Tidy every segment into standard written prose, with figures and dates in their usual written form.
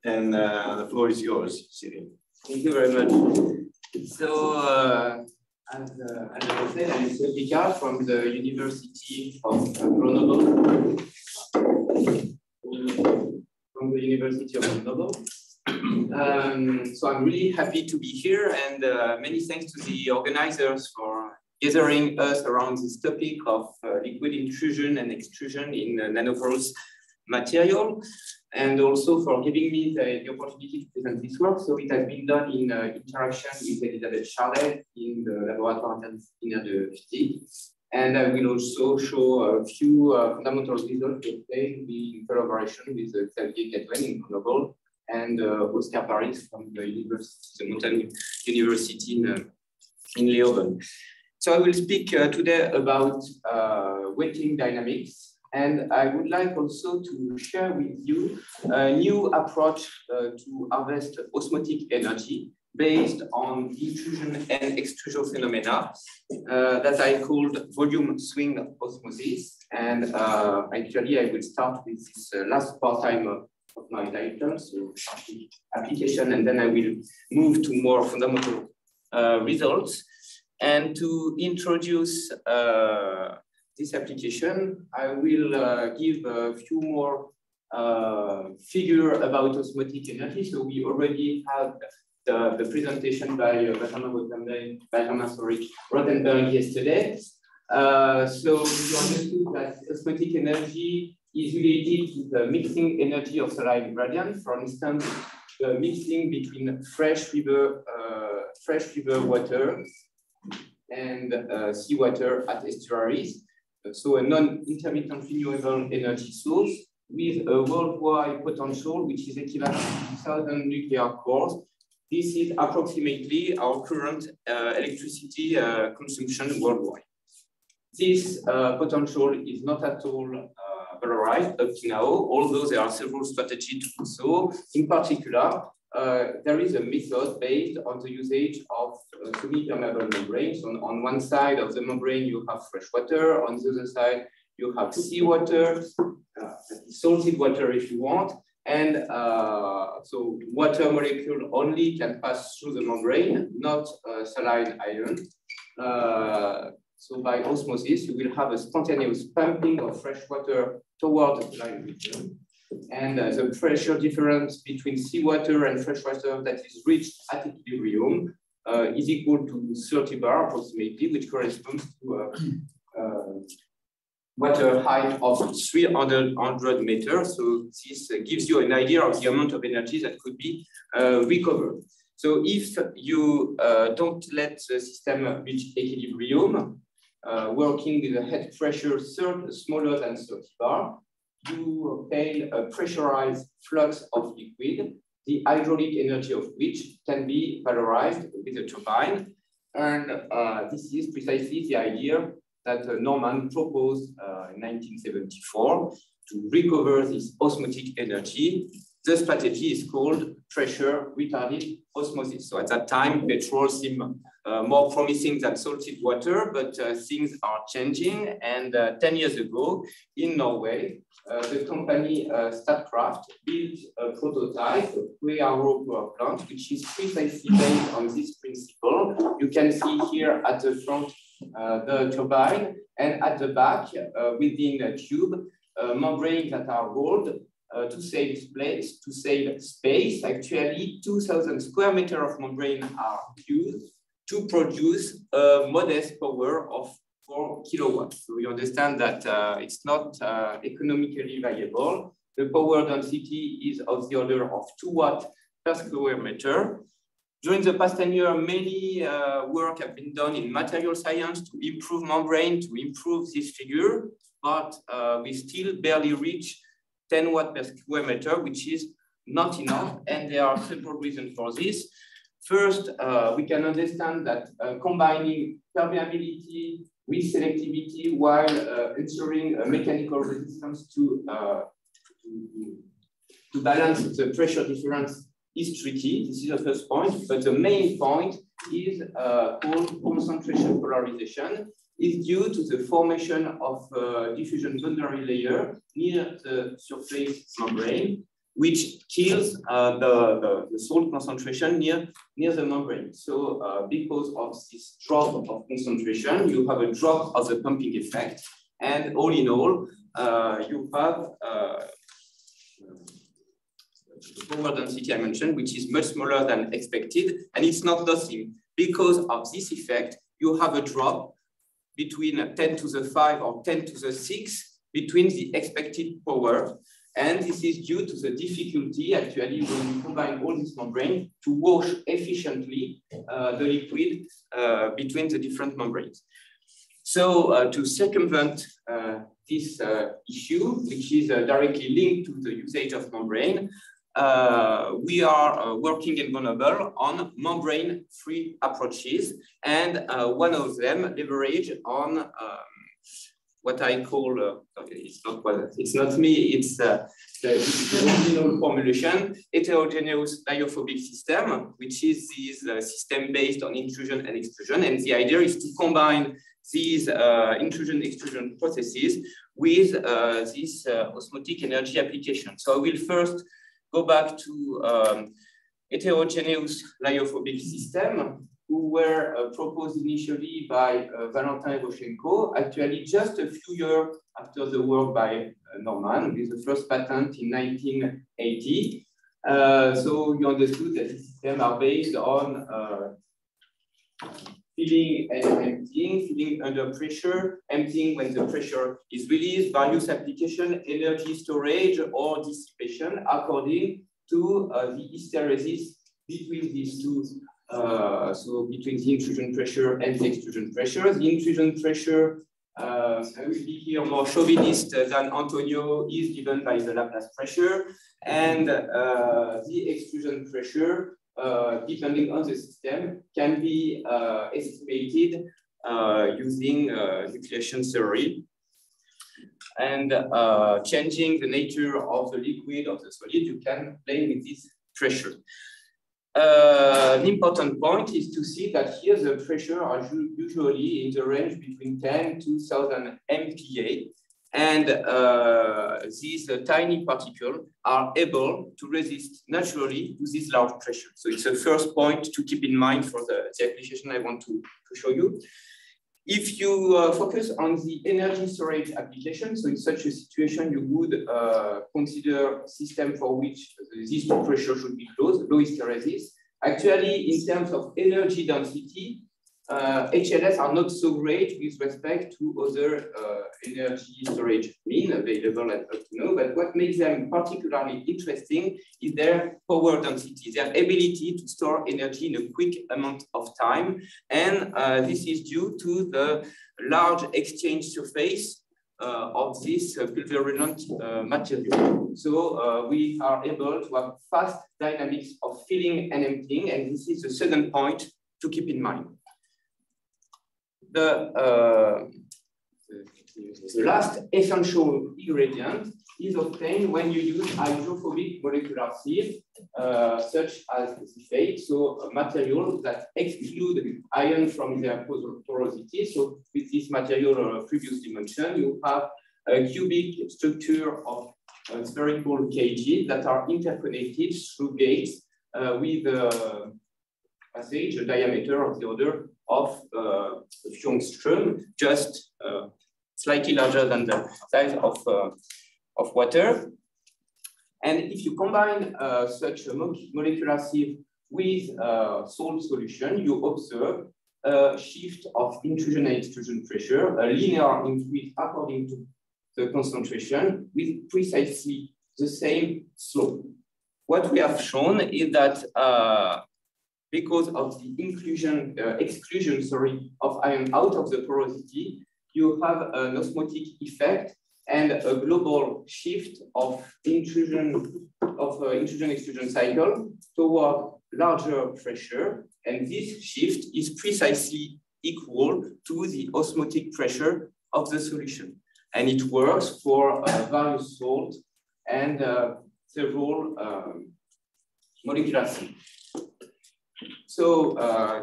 And the floor is yours, Cyril. Thank you very much. So, as I said, I'm Picard from the University of Grenoble. So I'm really happy to be here, and many thanks to the organizers for gathering us around this topic of liquid intrusion and extrusion in nanoporous material, and also for giving me the opportunity to present this work. So it has been done in interaction with Elisabeth Charlet in the Laboratoire Interdisciplinaire de Physique. And I will also show a few fundamental results obtained in collaboration with Xavier Catwen in Grenoble and Oscar Paris from the Mountain University in Leoben. So I will speak today about wetting dynamics, and I would like also to share with you a new approach to harvest osmotic energy based on intrusion and extrusion phenomena that I called volume swing osmosis. And actually, I will start with this last part of my title, so application, and then I will move to more fundamental results. And to introduce this application, I will give a few more figures about osmotic energy. So we already had the presentation by Rothenberg yesterday. So you understood that osmotic energy is related to the mixing energy of saline gradient. For instance, the mixing between fresh river water and seawater at estuaries. So a non-intermittent renewable energy source with a worldwide potential which is equivalent to 2,000 nuclear cores. This is approximately our current electricity consumption worldwide. This potential is not at all valorized up to now, although there are several strategies to do so. In particular, there is a method based on the usage of semi-permeable membranes. On one side of the membrane, you have fresh water. On the other side, you have seawater, salted water if you want. And so water molecule only can pass through the membrane, not saline ion. So by osmosis, you will have a spontaneous pumping of fresh water towards the saline region. And the pressure difference between seawater and fresh water that is reached at equilibrium is equal to 30 bar approximately, which corresponds to water height of 300 meters. So this gives you an idea of the amount of energy that could be recovered. So if you don't let the system reach equilibrium, working with a head pressure smaller than 30 bar, you obtain a pressurized flux of liquid, the hydraulic energy of which can be valorized with a turbine. And this is precisely the idea that Norman proposed in 1974 to recover this osmotic energy. The strategy is called pressure retarded osmosis. So at that time, petrol seemed more promising than salted water, but things are changing. And 10 years ago in Norway, the company Statkraft built a prototype, a POROUS power plant, which is precisely based on this principle. You can see here at the front the turbine, and at the back, within a tube, membranes that are rolled to save space. Actually, 2,000 square meters of membrane are used to produce a modest power of 4 kilowatts. So you understand that it's not economically viable. The power density is of the order of 2 watts per square meter. During the past 10 years, many work have been done in material science to improve membrane, to improve this figure, but we still barely reach 10 watts per square meter, which is not enough. And there are several reasons for this. First, we can understand that combining permeability with selectivity while ensuring a mechanical resistance to balance the pressure difference is tricky. This is the first point, but the main point is called concentration polarization. Is due to the formation of a diffusion boundary layer near the surface membrane. which kills the salt concentration near the membrane. So because of this drop of concentration, you have a drop of the pumping effect. And all in all, you have the power density I mentioned, which is much smaller than expected. And it's not nothing. Because of this effect, you have a drop between 10 to the 5 or 10 to the 6 between the expected power. And this is due to the difficulty, actually, when you combine all this membrane to wash efficiently the liquid between the different membranes. So to circumvent this issue, which is directly linked to the usage of membrane, we are working in Grenoble on membrane-free approaches, and one of them leverage on what I call, it's not me, it's the original formulation, heterogeneous lyophobic system, which is this system based on intrusion and extrusion. And the idea is to combine these intrusion-extrusion processes with this osmotic energy application. So I will first go back to heterogeneous lyophobic system, who were proposed initially by Valentin Rochenko, actually just a few years after the work by Norman, with the first patent in 1980. So you understood that the systems are based on filling and emptying, filling under pressure, emptying when the pressure is released, various application, energy storage or dissipation according to the hysteresis between these two. So between the intrusion pressure and the extrusion pressure. The intrusion pressure, I will be here more chauvinist than Antonio, is given by the Laplace pressure, and the extrusion pressure, depending on the system, can be estimated using nucleation theory. And changing the nature of the liquid or the solid, you can play with this pressure. An important point is to see that here the pressure are usually in the range between 10 to 1000 MPa, and these tiny particles are able to resist naturally to this large pressure. So it's the first point to keep in mind for the application I want to show you. If you focus on the energy storage application, so in such a situation, you would consider a system for which these two pressures should be close, low hysteresis. Actually, in terms of energy density, HLS are not so great with respect to other energy storage means available up to now, but what makes them particularly interesting is their power density, their ability to store energy in a quick amount of time. And this is due to the large exchange surface of this pulverulent material. So we are able to have fast dynamics of filling and emptying, and this is the second point to keep in mind. The last essential ingredient is obtained when you use hydrophobic molecular sieve, such as sulfate, so materials that exclude ion from their porosity. So with this material previously mentioned, you have a cubic structure of spherical cages that are interconnected through gates with a passage, a diameter of the order of a few angstrom, just slightly larger than the size of water. And if you combine such a molecular sieve with salt solution, you observe a shift of intrusion and extrusion pressure, a linear increase according to the concentration with precisely the same slope. What we have shown is that because of the exclusion of ion out of the porosity, you have an osmotic effect and a global shift of intrusion-extrusion cycle toward larger pressure. And this shift is precisely equal to the osmotic pressure of the solution. And it works for various salts and several molecular sieves. So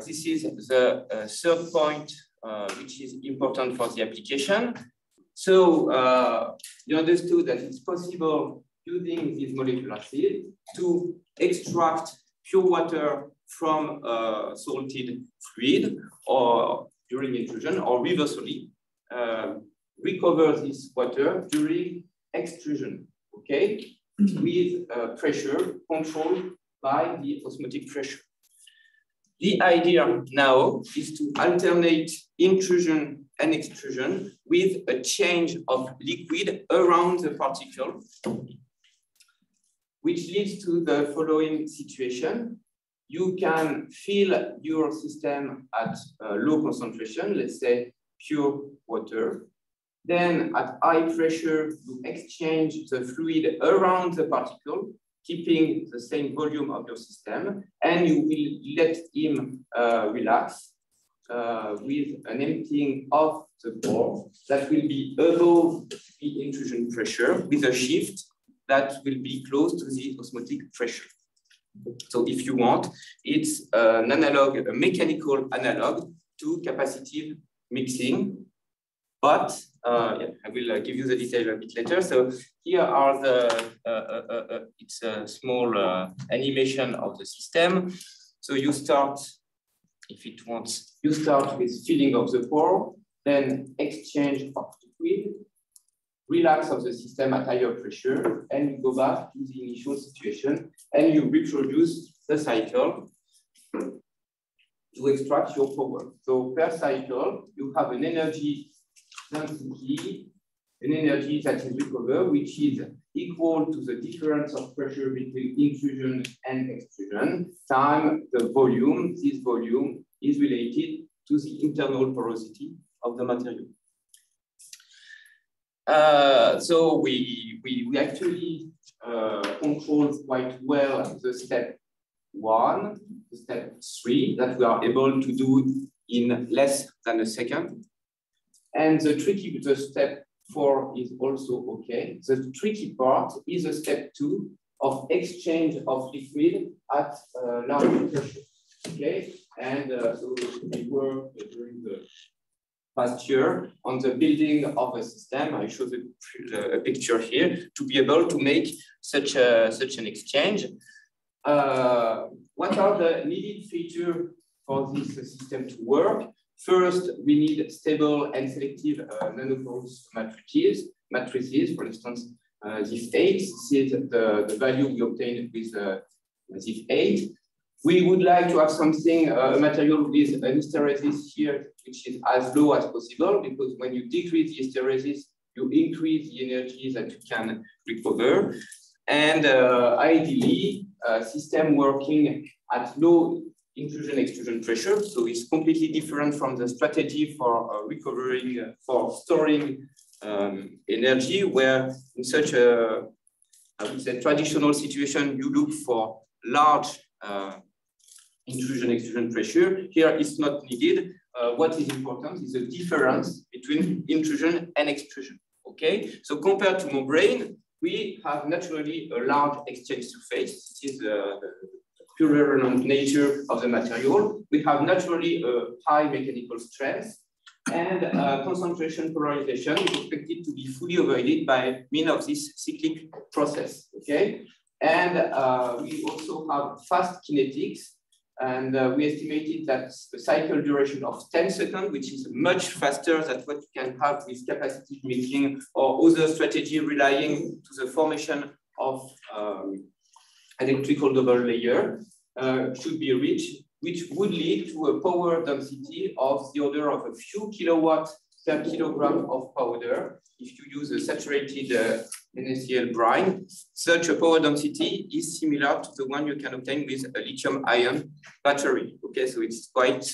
this is the third point, which is important for the application. So you understood that it's possible using this molecular sieve to extract pure water from salted fluid or during intrusion, or reversely recover this water during extrusion, okay, with pressure controlled by the osmotic pressure. The idea now is to alternate intrusion and extrusion with a change of liquid around the particle, which leads to the following situation. You can fill your system at low concentration, let's say pure water. Then at high pressure, you exchange the fluid around the particle, keeping the same volume of your system, and you will let him relax with an emptying of the pore that will be above the intrusion pressure with a shift that will be close to the osmotic pressure. So if you want, it's an analog, a mechanical analog to capacitive mixing. But yeah, I will give you the detail a bit later. So here are the, it's a small animation of the system. So you start, if it wants, you start with filling of the pore, then exchange of liquid, relax of the system at higher pressure, and you go back to the initial situation, and you reproduce the cycle to extract your power. So per cycle, you have an energy density, an energy that is recovered, which is equal to the difference of pressure between intrusion and extrusion, time the volume. This volume is related to the internal porosity of the material. So we actually control quite well the step 1, the step 3 that we are able to do in less than a second. And the step 4 is also okay. The tricky part is the step 2 of exchange of liquid at large pressure. Okay, and so we worked during the past year on the building of a system. I showed a picture here to be able to make such an exchange. What are the needed features for this system to work? First, we need stable and selective nanoporous matrices. For instance, ZIF8, this is the value we obtained with ZIF8. We would like to have something, a material with an hysteresis here, which is as low as possible, because when you decrease the hysteresis, you increase the energy that you can recover. And ideally, a system working at low intrusion-extrusion pressure. So it's completely different from the strategy for recovering, for storing energy, where in such a, I would say, traditional situation, you look for large intrusion-extrusion pressure. Here it's not needed. What is important is the difference between intrusion and extrusion. Okay, so compared to membrane, we have naturally a large exchange surface. This is the plurivalent nature of the material. We have naturally a high mechanical strength, and concentration polarization is expected to be fully avoided by means of this cyclic process. Okay, and we also have fast kinetics. And we estimated that the cycle duration of 10 seconds, which is much faster than what you can have with capacitive mixing or other strategy relying to the formation of electrical double layer, should be reached, which would lead to a power density of the order of a few kilowatts per kilogram of powder. If you use a saturated NaCl brine, such a power density is similar to the one you can obtain with a lithium-ion battery. Okay, so it's quite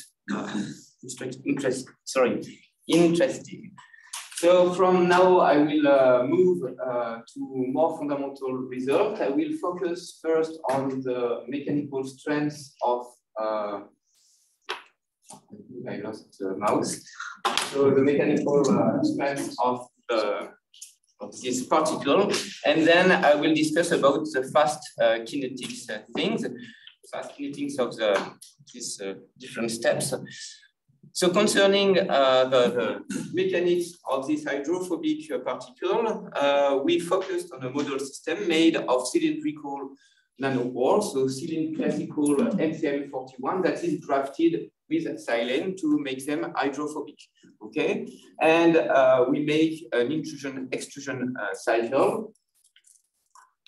interesting. So from now, I will move to more fundamental results. I will focus first on the mechanical strength of I lost the mouse. So the mechanical strength of this particle, and then I will discuss about the fast kinetics things, fast kinetics of these different steps. So concerning the mechanics of this hydrophobic particle, we focused on a model system made of cylindrical nanopores, so classical MCM41 that is drafted with silane to make them hydrophobic. Okay, and we make an intrusion-extrusion cycle,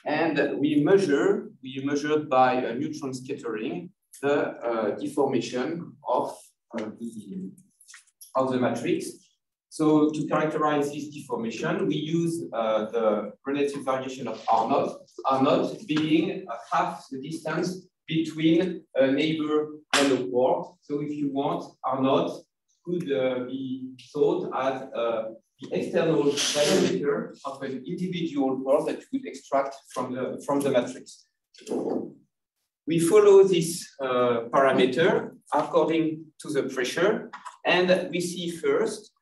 and we measured by a neutron scattering the deformation of the matrix. So to characterize this deformation, we use the relative variation of R0 being half the distance between a neighbor nanopore. So if you want, R0 could be thought as the external diameter of an individual pore that you would extract from the matrix. We follow this parameter according to the pressure, and we see first,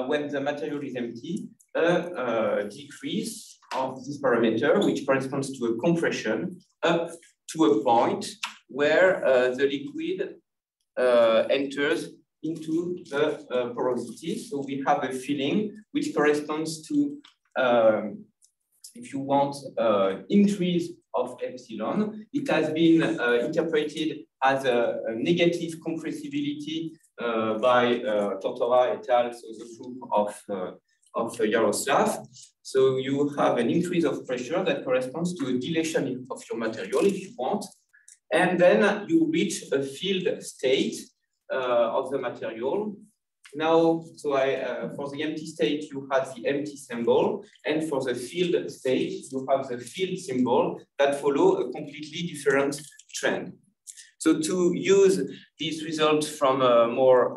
when the material is empty, a decrease of this parameter, which corresponds to a compression up to a point where the liquid enters into the porosity. So we have a filling which corresponds to, if you want, increase of epsilon. It has been interpreted as a negative compressibility by Tortora et al., so the group of Yaroslav. So you have an increase of pressure that corresponds to a dilation of your material, if you want. And then you reach a filled state of the material. Now, so for the empty state, you have the empty symbol, and for the filled state, you have the filled symbol that follow a completely different trend. So to use these results from a more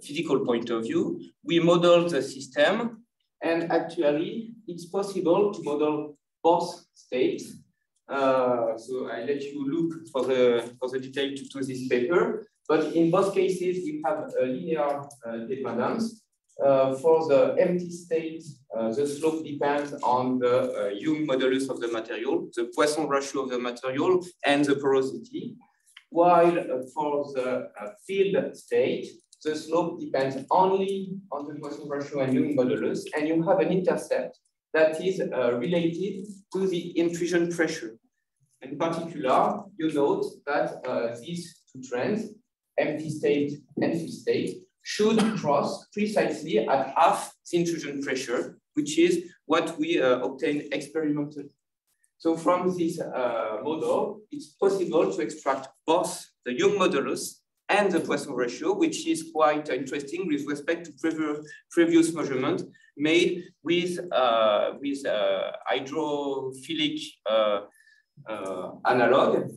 physical point of view, we model the system, and actually, it's possible to model both states. So I let you look for the detail to this paper. But in both cases, we have a linear dependence. For the empty state, the slope depends on the Young modulus of the material, the Poisson ratio of the material, and the porosity. While for the filled state, the slope depends only on the Poisson ratio and Young modulus, and you have an intercept that is related to the intrusion pressure. In particular, you note that these two trends, empty state and filled state, should cross precisely at half the intrusion pressure, which is what we obtain experimentally. So from this model, it's possible to extract both the Young modulus and the Poisson ratio, which is quite interesting with respect to previous measurement made with hydrophilic analog.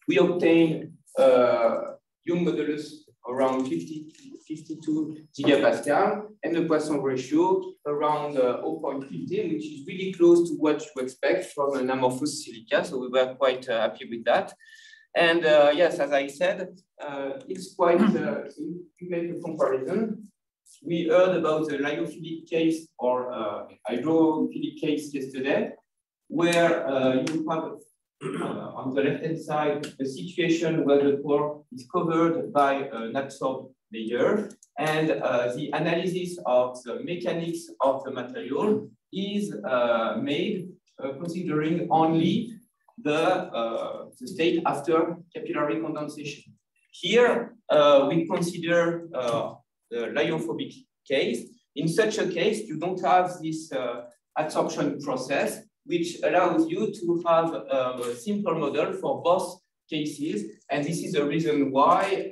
We obtain Young modulus around 52 gigapascal and the Poisson ratio around 0.15, which is really close to what you expect from an amorphous silica. So we were quite happy with that. And yes, as I said, it's quite, to make a comparison, we heard about the lyophilic case or hydrophilic case yesterday, where you have on the left-hand side a situation where the pore is covered by an adsorbed layer, and the analysis of the mechanics of the material is made considering only the state after capillary condensation. Here, we consider the lyophobic case. In such a case, you don't have this adsorption process, which allows you to have a simple model for both cases. And this is the reason why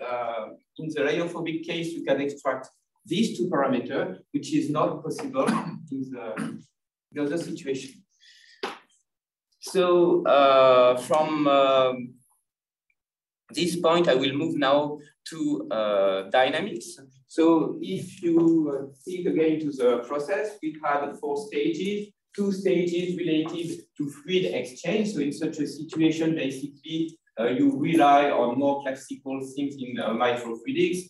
in the lyophobic case, you can extract these two parameters, which is not possible in the other situation. So from this point, I will move now to dynamics. So if you think again to the process, we had 4 stages. 2 stages related to fluid exchange. So in such a situation, basically, you rely on more classical things in microfluidics,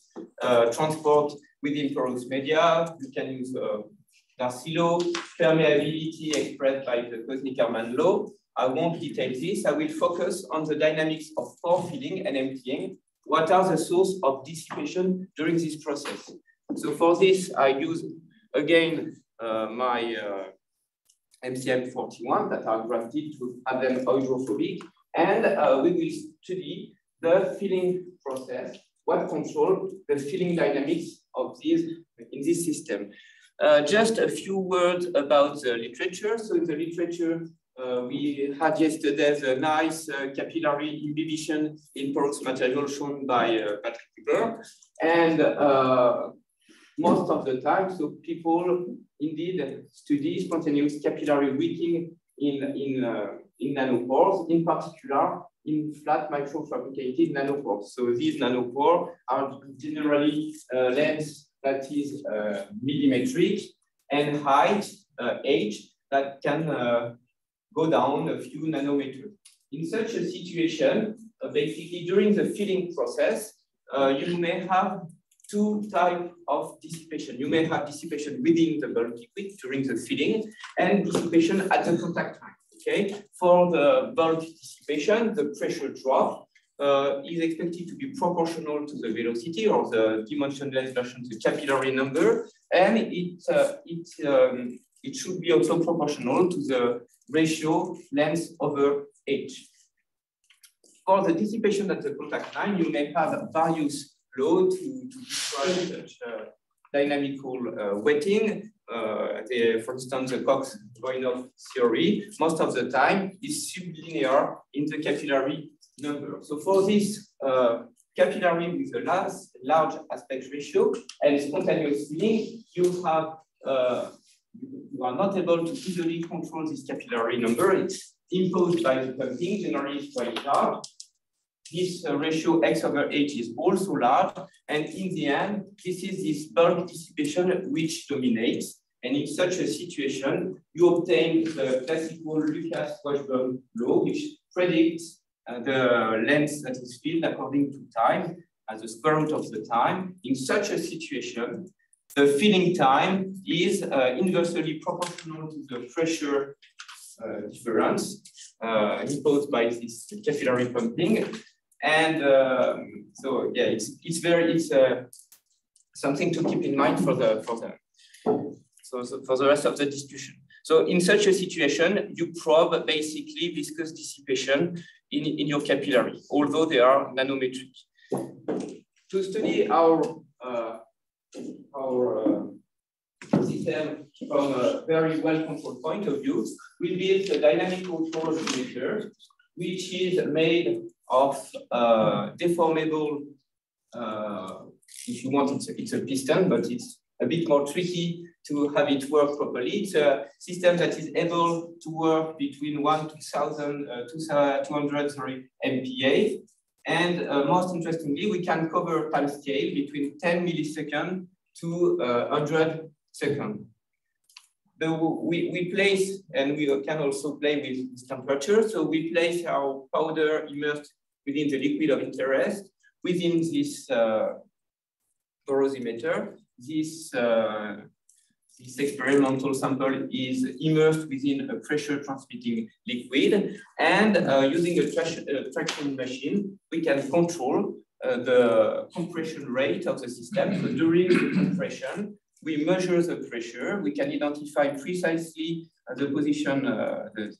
transport within porous media. You can use Darcy-law, permeability expressed by the Kozny-Kerman law. I won't detail this. I will focus on the dynamics of pore filling and emptying what are the source of dissipation during this process. So for this, I use again my MCM 41 that are grafted to have them hydrophobic, and we will study the filling process, what controls the filling dynamics of these in this system. Just a few words about the literature. So in the literature, we had yesterday the nice capillary imbibition in porous material shown by Patrick Picard. And most of the time, so people indeed study spontaneous capillary leaking in nanopores, in particular in flat microfabricated nanopores. So these nanopores are generally length that is millimetric and height, h, that can go down a few nanometers. In such a situation, basically during the filling process, you may have two types of dissipation. You may have dissipation within the bulk liquid during the filling and dissipation at the contact time. Okay, for the bulk dissipation, the pressure drop is expected to be proportional to the velocity, or the dimensionless version, the capillary number, and it should be also proportional to the ratio length over h. For the dissipation at the contact line, you may have various laws to describe such dynamical wetting. For instance, the Cox-Goynolf theory, most of the time is sublinear in the capillary number. So for this capillary with a large aspect ratio and spontaneous filling, you are not able to easily control this capillary number. It's imposed by the pumping, generally it's quite large. This ratio x over h is also large, and in the end, this is this bulk dissipation which dominates. And in such a situation, you obtain the classical Lucas-Washburn law, which predicts the length that is filled according to time as the square root of the time. In such a situation, the filling time is inversely proportional to the pressure difference imposed by this capillary pumping. And so, yeah, it's something to keep in mind for the rest of the discussion. So in such a situation, you probe basically viscous dissipation in your capillary, although they are nanometric. To study our system from a very well-controlled point of view, we built a dynamic control oscillator, which is made of deformable, if you want, it's a piston, but it's a bit more tricky to have it work properly. It's a system that is able to work between 1 to 200 MPa. And most interestingly, we can cover time scale between 10 milliseconds to 100 seconds. We place, and we can also play with temperature. So we place our powder immersed within the liquid of interest within this porosimeter. This experimental sample is immersed within a pressure transmitting liquid, and using a traction machine, we can control the compression rate of the system. So during the compression, we measure the pressure. We can identify precisely the position, the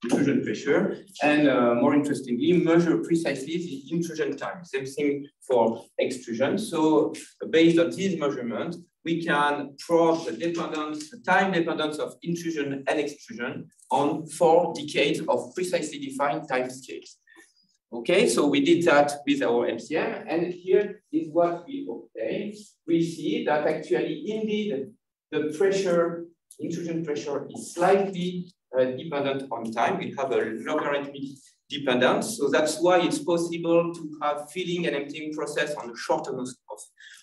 intrusion pressure, and more interestingly, measure precisely the intrusion time. Same thing for extrusion. So based on these measurements, we can probe the time dependence of intrusion and extrusion on 4 decades of precisely defined time scales. Okay, so we did that with our MCM, and here is what we obtained. We see that actually, indeed, the pressure, intrusion pressure, is slightly dependent on time. We have a logarithmic dependence, so that's why it's possible to have filling and emptying process on a short amount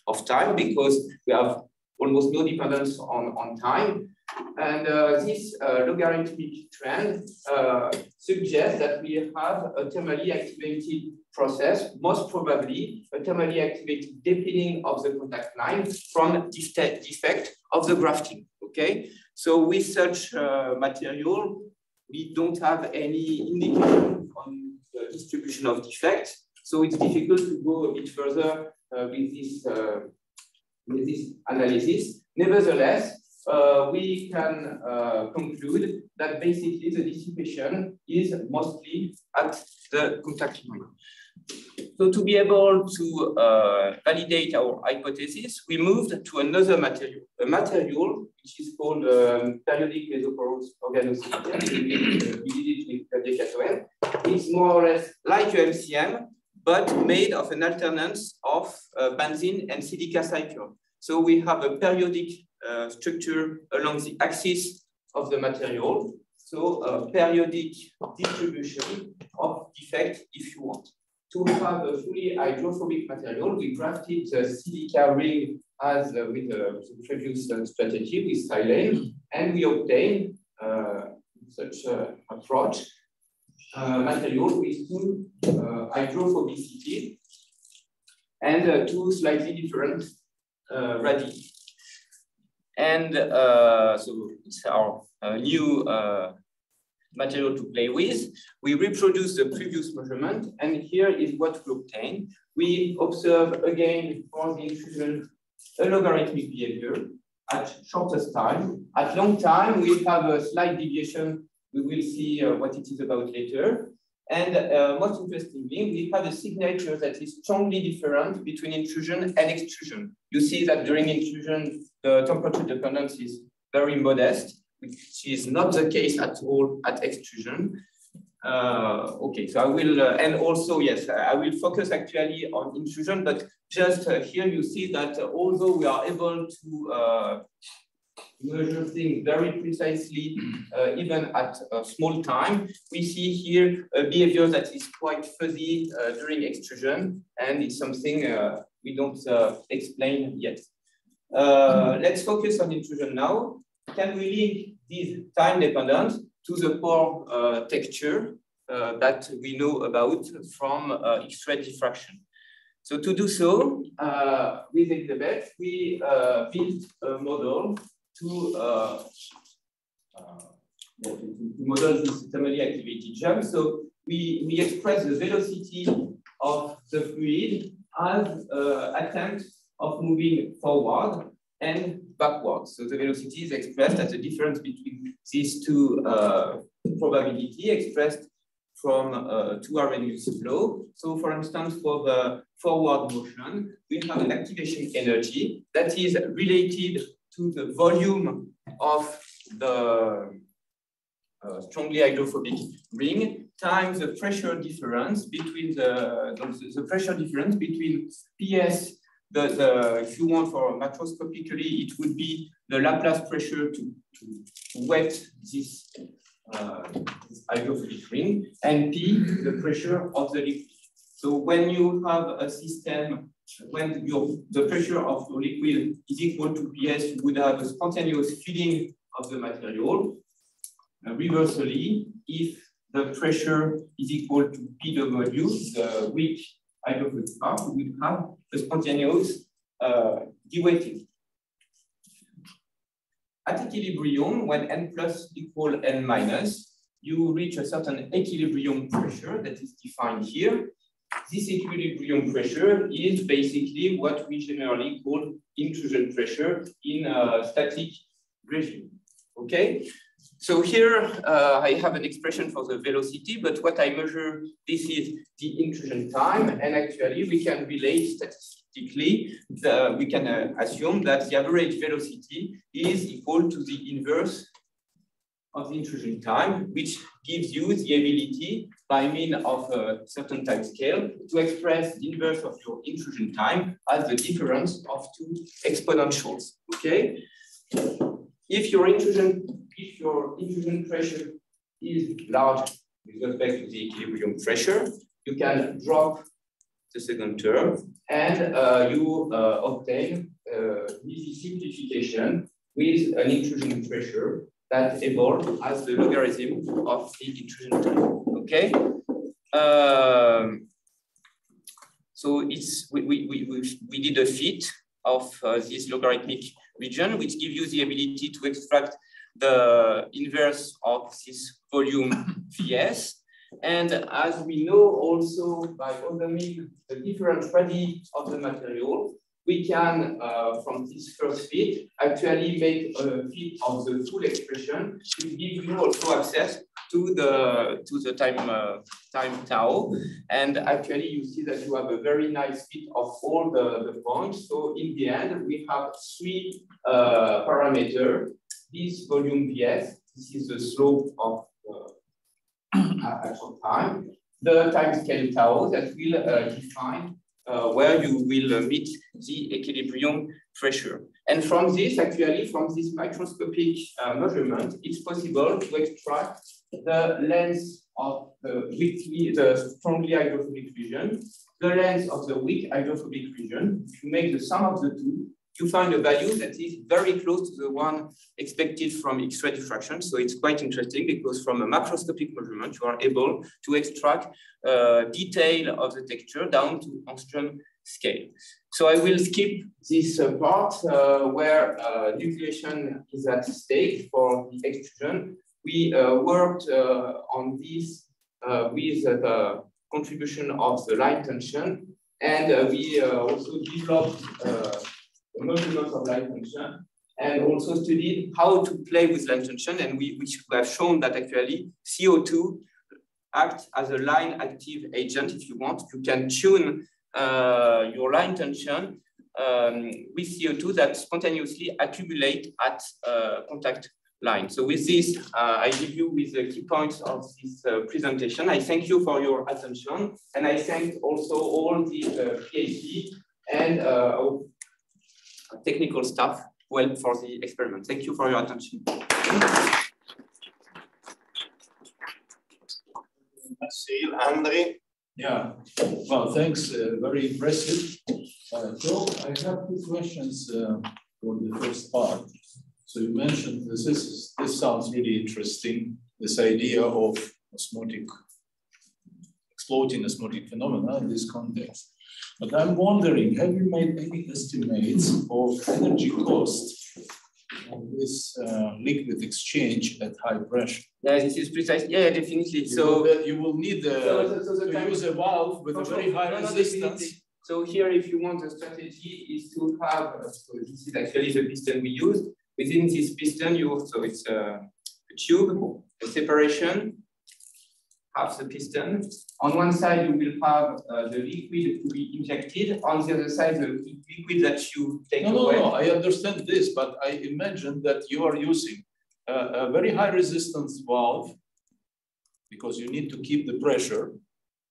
of time, because we have almost no dependence on time. And this logarithmic trend suggests that we have a thermally activated process, most probably a thermally activated depleting of the contact line from defect of the grafting. Okay, so with such material, we don't have any indication on the distribution of defects. So it's difficult to go a bit further with this analysis. Nevertheless, we can conclude that basically the dissipation is mostly at the contact point. So to be able to validate our hypothesis, we moved to another material, a material which is called periodic mesoporous organosilicate. We did it with decathlon. It's more or less like MCM, but made of an alternance of benzene and silica cycle. So we have a periodic structure along the axis of the material. So a periodic distribution of defect, if you want. To have a fully hydrophobic material, we crafted the silica ring as with the previous strategy with silane, and we obtained such approach material with two hydrophobicity and two slightly different radii. And so it's our new material to play with. We reproduce the previous measurement, and here is what we obtain. We observe again for the intrusion a logarithmic behavior at shortest time. At long time, we have a slight deviation. We will see what it is about later. And most interestingly, we have a signature that is strongly different between intrusion and extrusion. You see that during intrusion, the temperature dependence is very modest, which is not the case at all at extrusion. Okay, so I will, and also, yes, I will focus actually on intrusion, but just here you see that although we are able to measure things very precisely, even at a small time, we see here a behavior that is quite fuzzy during extrusion, and it's something we don't explain yet. Let's focus on intrusion now. Can we link this time dependence to the pore texture that we know about from X-ray diffraction? So to do so, with Elizabeth, we built a model to model this thermally activated jump. So we express the velocity of the fluid as attempt of moving forward and backwards. So the velocity is expressed as the difference between these two probability expressed from two RNUs flow. So for instance, for the forward motion, we have an activation energy that is related to the volume of the strongly hydrophobic ring times the pressure difference between the pressure difference between PS. If you want for macroscopically, it would be the Laplace pressure to wet this hydrophobic ring, and P, the pressure of the liquid. So when you have a system, when the pressure of your liquid is equal to PS, you would have a spontaneous filling of the material. Reversely, if the pressure is equal to PW, the weak hydrophobic part, we would have a spontaneous dewetting. At equilibrium, when n plus equal n minus, you reach a certain equilibrium pressure that is defined here. This equilibrium pressure is basically what we generally call intrusion pressure in a static regime. Okay, so here I have an expression for the velocity, but what I measure, this is the intrusion time, and actually we can relate statistically, we can assume that the average velocity is equal to the inverse of the intrusion time, which gives you the ability, by means of a certain time scale, to express the inverse of your intrusion time as the difference of two exponentials. Okay? If your intrusion pressure is large with respect to the equilibrium pressure, you can drop the second term, and you obtain easy simplification with an intrusion pressure that evolves as the logarithm of the intrusion time. Okay. So we did a fit of this logarithmic region, which gives you the ability to extract the inverse of this volume Vs. And as we know also by observing the different properties of the material, we can, from this first fit, actually make a fit of the full expression to give you also access to the time tau. And actually, you see that you have a very nice fit of all the points. So in the end, we have three parameters. This volume Vs, this is the slope of actual time. The time scale tau that will define where you will meet the equilibrium pressure. And from this, actually, from this microscopic measurement, it's possible to extract the length of the strongly hydrophobic region, the length of the weak hydrophobic region. If you make the sum of the two, you find a value that is very close to the one expected from X-ray diffraction. So it's quite interesting because from a macroscopic measurement, you are able to extract detail of the texture down to angstrom scale. So I will skip this part where nucleation is at stake for the extrusion. We worked on this with the contribution of the light tension, and we also developed measurements of light tension, and also studied how to play with light tension. And we have shown that actually CO2 acts as a line active agent. If you want, you can tune your line tension with CO2 that spontaneously accumulate at contact line. So with this, I leave you with the key points of this presentation. I thank you for your attention, and I thank also all the PhD and technical staff well for the experiment. Thank you for your attention. Andre. Yeah, well, thanks, very impressive. So I have two questions for the first part. So you mentioned this sounds really interesting, this idea of exploding osmotic phenomena in this context. But I'm wondering, have you made any estimates of energy cost of this liquid exchange at high pressure? Yeah, this is precise. Yeah, definitely. So you will need to use a valve with a very high resistance. So here, if you want, the strategy is to have, so this is actually the piston we use. Within this piston, so it's a tube, a separation, half the piston. On one side, you will have the liquid to be injected. On the other side, the liquid that you take away. No, I understand this, but I imagine that you are using a very high resistance valve because you need to keep the pressure.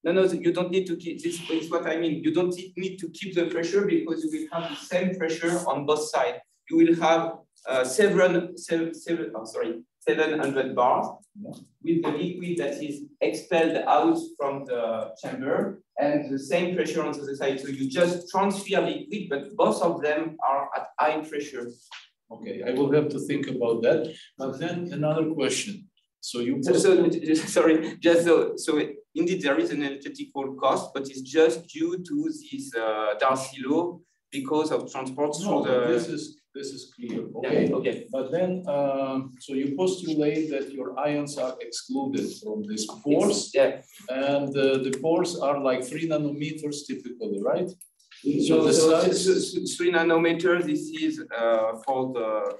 No, you don't need to keep, this is what I mean. You don't need to keep the pressure because you will have the same pressure on both sides. You will have 700 bars with the liquid that is expelled out from the chamber and the same pressure on the other side. So you just transfer liquid, but both of them are at high pressure. Okay, I will have to think about that. But then another question. So you so indeed there is an energetical cost, but it's just due to this Darcy law because of transport through the. This is clear. Okay. Yeah, okay. But then, so you postulate that your ions are excluded from this pores, and the pores are like 3 nanometers typically, right? So 3 nanometers. This is for the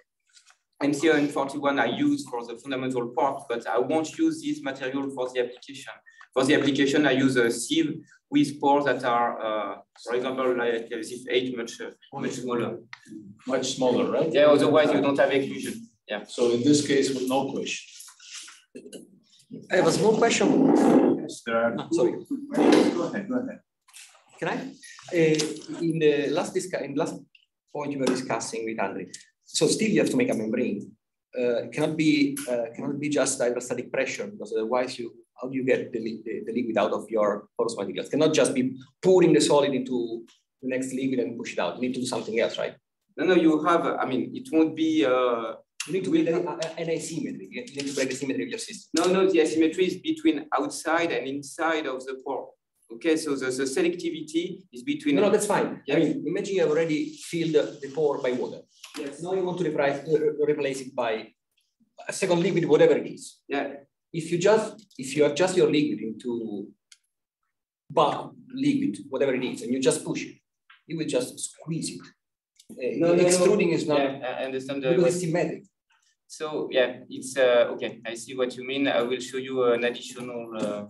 MCN41 I use for the fundamental part, but I won't use this material for the application. For the application, I use a sieve with pores that are, for example, like this 8 much smaller. Much smaller, right? Yeah, otherwise you don't have occlusion. Yeah. So in this case, with no question. I have a small question. Yes, there are. Sorry. Go ahead. Can I? In the last point you were discussing with Andre, so still you have to make a membrane. Cannot be just hydrostatic pressure, because otherwise how do you get the liquid out of your porous materials? Cannot just be pouring the solid into the next liquid and push it out. You need to do something else, right? No, you have, I mean, it won't be... you need to build an asymmetry. You need to break the symmetry of your system. No, the asymmetry is between outside and inside of the pore. Okay, so the selectivity is between... No, that's fine. Yes. I mean, imagine you have already filled the pore by water. Yes. Now you want to replace it by a second liquid, whatever it is. Yeah. if you adjust your liquid into liquid, whatever it is, and you just push it, you will just squeeze it. Extruding is not. Yeah, I understand. Because it's symmetric. So yeah, it's okay. I see what you mean. I will show you an additional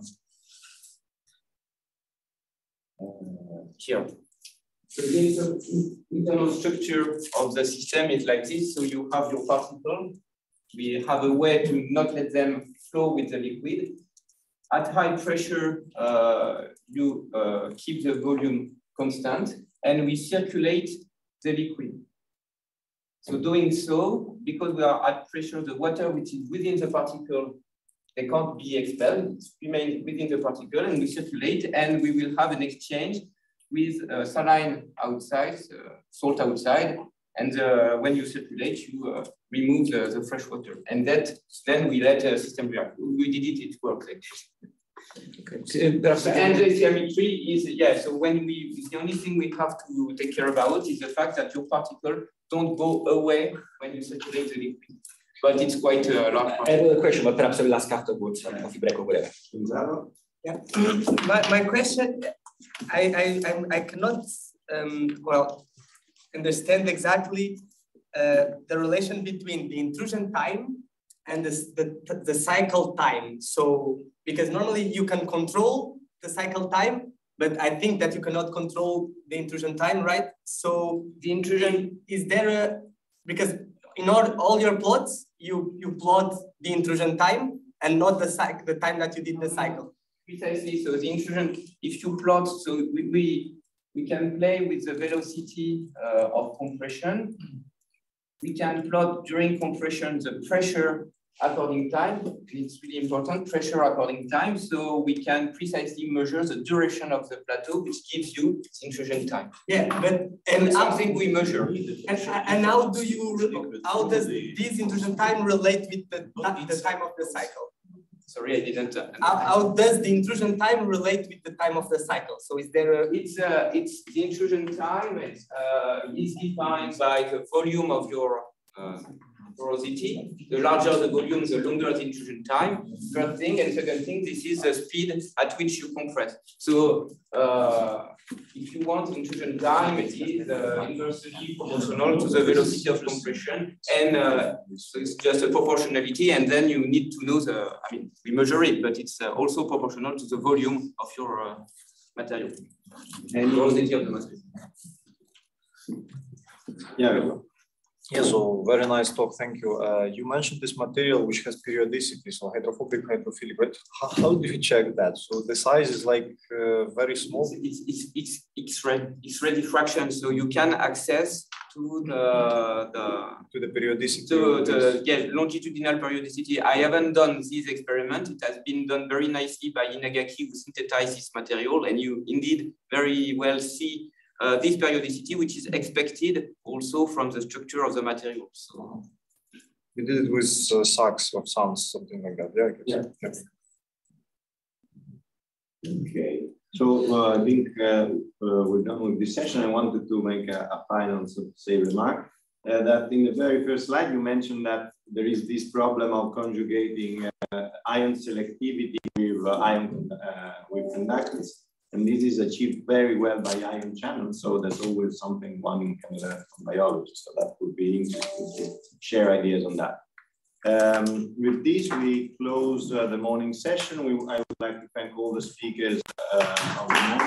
here. So the internal structure of the system is like this. So you have your particle. We have a way to not let them flow with the liquid. At high pressure, you keep the volume constant, and we circulate the liquid. So doing so, because we are at pressure, the water which is within the particle, they can't be expelled, it remains within the particle, and we circulate, and we will have an exchange with saline outside, salt outside, and when you circulate, you remove the fresh water, and then we let the system react. We did it, it works like this. Okay. And the symmetry is, so when the only thing we have to take care about is the fact that your particle don't go away when you circulate the liquid. But it's quite a large part. I have a question, but perhaps I will ask afterwards, coffee break or whatever. Yeah. My question, I cannot understand exactly the relation between the intrusion time and the cycle time. So, because normally you can control the cycle time, but I think that you cannot control the intrusion time, right? So the intrusion, is there because in all your plots, you plot the intrusion time and not the time that you did the cycle. Precisely, so the intrusion, if you plot, so we can play with the velocity of compression. We can plot during compression the pressure according time. It's really important, pressure according time. So we can precisely measure the duration of the plateau, which gives you intrusion time. Yeah, but and something we measure. And how does this intrusion time relate with the time of the cycle? Sorry, I didn't. How does the intrusion time relate with the time of the cycle? So is there a... It's the intrusion time is defined by the volume of your porosity. The larger the volume, the longer the intrusion time. First thing, and second thing, this is the speed at which you compress. So if you want intrusion time, it is inversely proportional to the velocity of compression, and so it's just a proportionality. And then you need to know we measure it, but it's also proportional to the volume of your material and porosity of the material. Yeah. Yeah, so very nice talk, thank you. You mentioned this material which has periodicity, so hydrophobic, hydrophilic, right? How do you check that? So the size is like very small? It's X-ray diffraction, so you can access to the periodicity. To the longitudinal periodicity. I haven't done this experiment. It has been done very nicely by Inagaki, who synthesized this material, and you indeed very well see this periodicity, which is expected also from the structure of the material. So you did it with sacs of sounds, something like that. Yeah, I guess. Yeah. Okay. So I think we're done with this session. I wanted to make a final, so to say, remark. That in the very first slide, you mentioned that there is this problem of conjugating ion selectivity with conductance. And this is achieved very well by ion channels. So that's always something one can learn from biology. So that would be interesting to share ideas on that. With this, we close the morning session. I would like to thank all the speakers of the morning.